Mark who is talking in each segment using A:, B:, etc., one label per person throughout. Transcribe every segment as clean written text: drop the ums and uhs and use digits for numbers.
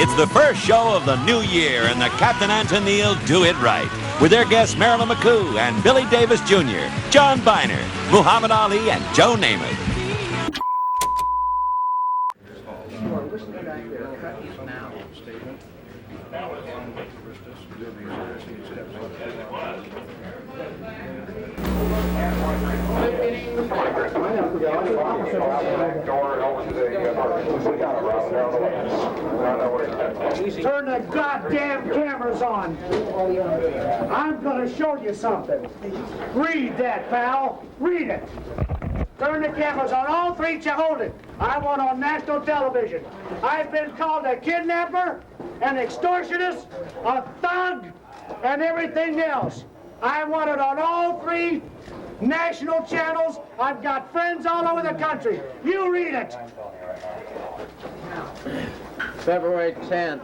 A: It's the first show of the new year, and the Captain and Tennille do it right. With their guests Marilyn McCoo and Billy Davis Jr., John Biner, Muhammad Ali, and Joe Namath.
B: Turn the goddamn cameras on. I'm gonna show you something. Read that, pal. Read it. Turn the cameras on. All three, hold it. I want on national television. I've been called a kidnapper, an extortionist, a thug, and everything else. I want it on all three national channels. I've got friends all over the country. You read it.
C: February 10th.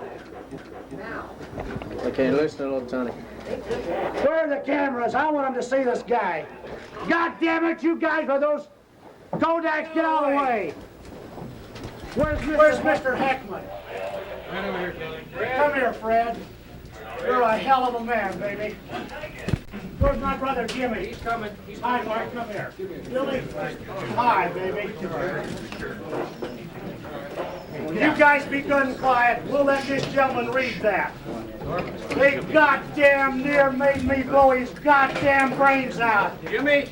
C: Okay, listen, little Tony.
B: Where are the cameras? I want them to see this guy. God damn it, you guys with those Kodaks, get out of the way. Where's Mr. Heckman?
C: Right over here, Billy.
B: Come here, Fred. You're a hell of a man, baby. Where's my brother Jimmy?
C: He's coming. He's
B: Hi, Mark, come here. Billy? Hi, baby. You guys be good and quiet. We'll let this gentleman read that. They goddamn near made me blow his goddamn brains out.
C: Jimmy?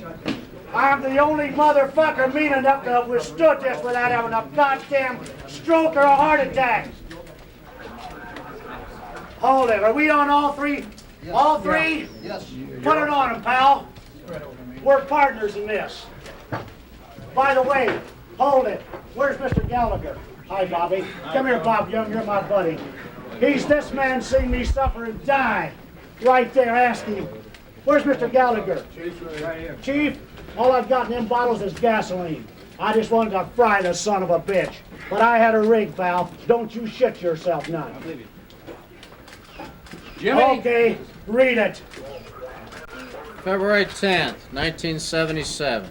B: I'm the only motherfucker mean enough to have withstood this without having a goddamn stroke or a heart attack. Hold it. Are we on all three? Yes. All three?
D: Yes.
B: Put it on him, pal. We're partners in this. By the way, hold it. Where's Mr. Gallagher? Hi, Bobby. Come here, Bob Young. You're my buddy. This man seen me suffer and die. Right there, ask him. Where's Mr. Gallagher?
C: Chief's right here.
B: Chief, all I've got in them bottles is gasoline. I just wanted to fry the son of a bitch. But I had a rig, pal. Don't you shit yourself none.
C: I believe you. Jimmy?
B: Okay, read it.
C: February 10th, 1977.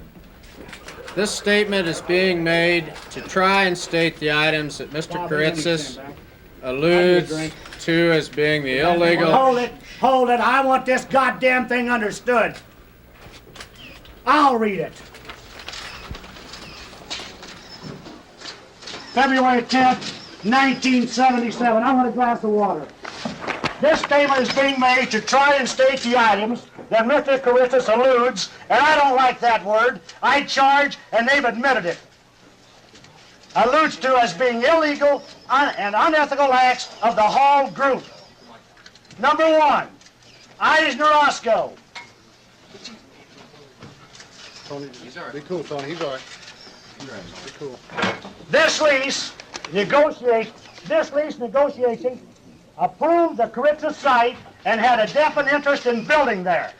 C: This statement is being made to try and state the items that Mr. Kiritsis alludes to as being the illegal...
B: Hold it. I want this goddamn thing understood. I'll read it. February 10th, 1977. I want a glass of water. This statement is being made to try and state the items that Mr. Kiritsis alludes, and I don't like that word. I charge, and they've admitted it. Alludes to as being illegal and unethical acts of the Hall Group. Number one, Eisner Roscoe.
D: Tony, be cool, Tony. He's all right. Be cool.
B: This lease negotiation approved the Kiritsis site and had a definite interest in building there.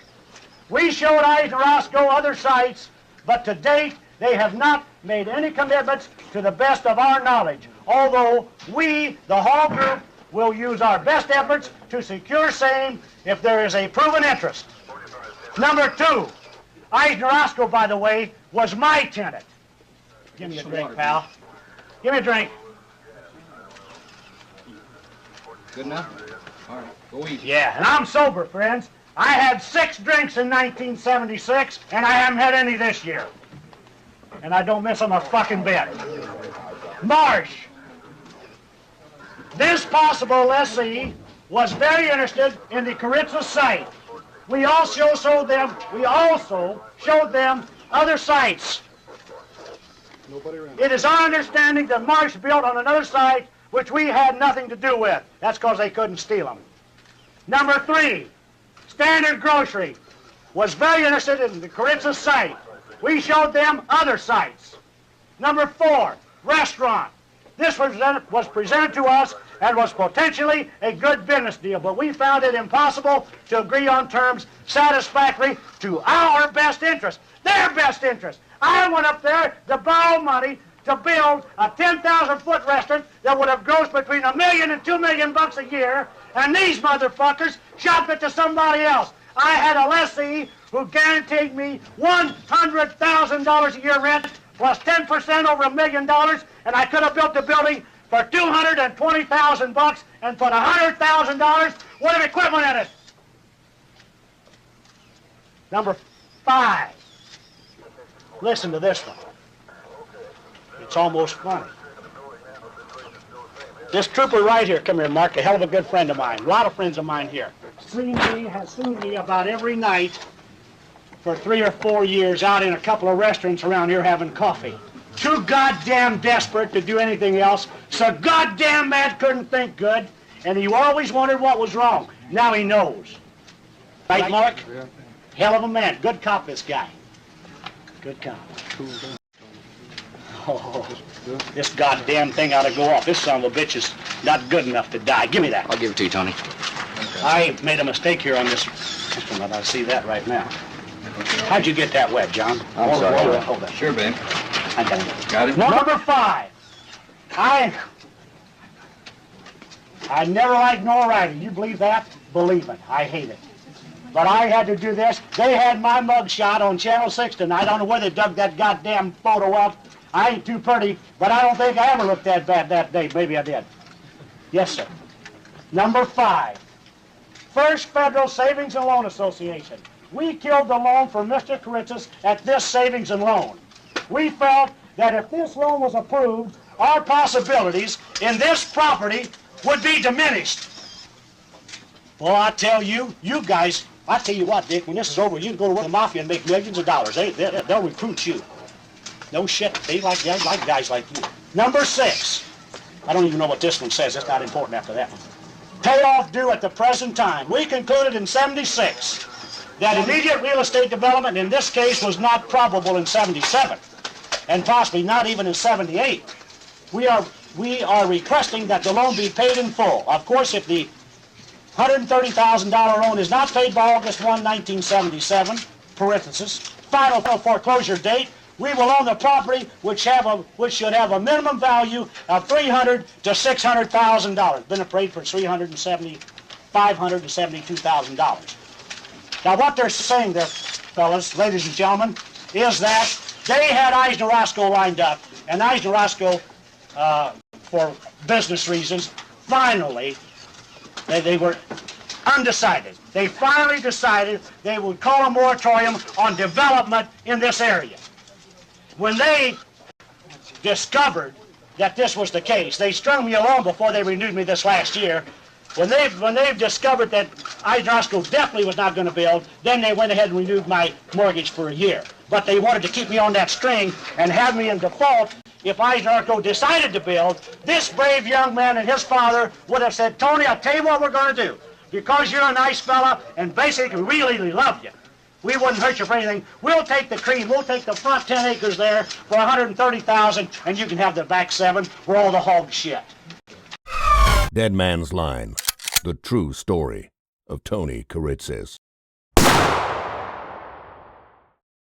B: We showed Eisner Roscoe other sites, but to date they have not made any commitments to the best of our knowledge, although we, the Hall Group, will use our best efforts to secure same if there is a proven interest. Number two, Eisner Roscoe, by the way, was my tenant. Give me a drink, pal. Give me a drink.
D: Good enough? All right, go easy.
B: Yeah, and I'm sober, friends. I had 6 drinks in 1976, and I haven't had any this year. And I don't miss them a fucking bit. Marsh. This possible lessee was very interested in the Kiritsis site. We also showed them other sites.
D: Nobody around.
B: It is our understanding that Marsh built on another site which we had nothing to do with. That's because they couldn't steal them. Number 3, Standard Grocery was very interested in the Kiritsis site. We showed them other sites. Number 4, Restaurant. This was presented to us and was potentially a good business deal, but we found it impossible to agree on terms satisfactory to our best interest, their best interest. I went up there to borrow money to build a 10,000-foot restaurant that would have grossed between $1 million and $2 million a year, and these motherfuckers shopped it to somebody else. I had a lessee who guaranteed me $100,000 a year rent plus 10% over $1 million, and I could have built the building for $220,000 and put $100,000 worth of equipment in it. Number 5. Listen to this one. It's almost funny. This trooper right here, come here, Mark, a hell of a good friend of mine. A lot of friends of mine here. Has seen me about every night for 3 or 4 years out in a couple of restaurants around here having coffee. Too goddamn desperate to do anything else, so goddamn mad couldn't think good, and he always wondered what was wrong. Now he knows. Right, Mark?
D: Yeah.
B: Hell of a man. Good cop, this guy. Good cop. Oh, this goddamn thing ought to go off. This son of a bitch is not good enough to die. Give me that.
E: I'll give it to you, Tony.
B: I made a mistake here on this one. I see that right now. How'd you get that wet, John?
E: I'm sorry.
B: Hold that.
E: Sure, babe.
B: I got it.
E: Got it?
B: Number 5. I never liked no writing. You believe that? Believe it. I hate it. But I had to do this. They had my mug shot on Channel 6 tonight. I don't know where they dug that goddamn photo up. I ain't too pretty, but I don't think I ever looked that bad that day. Maybe I did. Yes, sir. Number 5. First Federal Savings and Loan Association. We killed the loan for Mr. Kiritsis at this savings and loan. We felt that if this loan was approved, our possibilities in this property would be diminished. Well, I tell you, you guys, I tell you what, Dick, when this is over, you can go to the mafia and make millions of dollars. They'll recruit you. No shit, they like guys like you. Number 6. I don't even know what this one says. It's not important after that one. Payoff due at the present time. We concluded in 76 that immediate real estate development in this case was not probable in 77, and possibly not even in 78. We are requesting that the loan be paid in full. Of course, if the $130,000 loan is not paid by August 1, 1977, parenthesis, final foreclosure date, we will own the property which should have a minimum value of $300,000 to $600,000. Been appraised for $572,000. Now what they're saying there, fellas, ladies and gentlemen, is that they had Eisner Roscoe lined up, and Eisner Roscoe, for business reasons, finally, they were undecided. They finally decided they would call a moratorium on development in this area. When they discovered that this was the case, they strung me along before they renewed me this last year. When they've discovered that Eisner Roscoe definitely was not going to build, then they went ahead and renewed my mortgage for a year. But they wanted to keep me on that string and have me in default if Eisner Roscoe decided to build. This brave young man and his father would have said, Tony, I'll tell you what we're going to do. Because you're a nice fella and basically really love you, we wouldn't hurt you for anything. We'll take the cream. We'll take the front 10 acres there for $130,000, and you can have the back 7 for all the hog shit.
F: Dead Man's Line, the true story of Tony Kiritsis.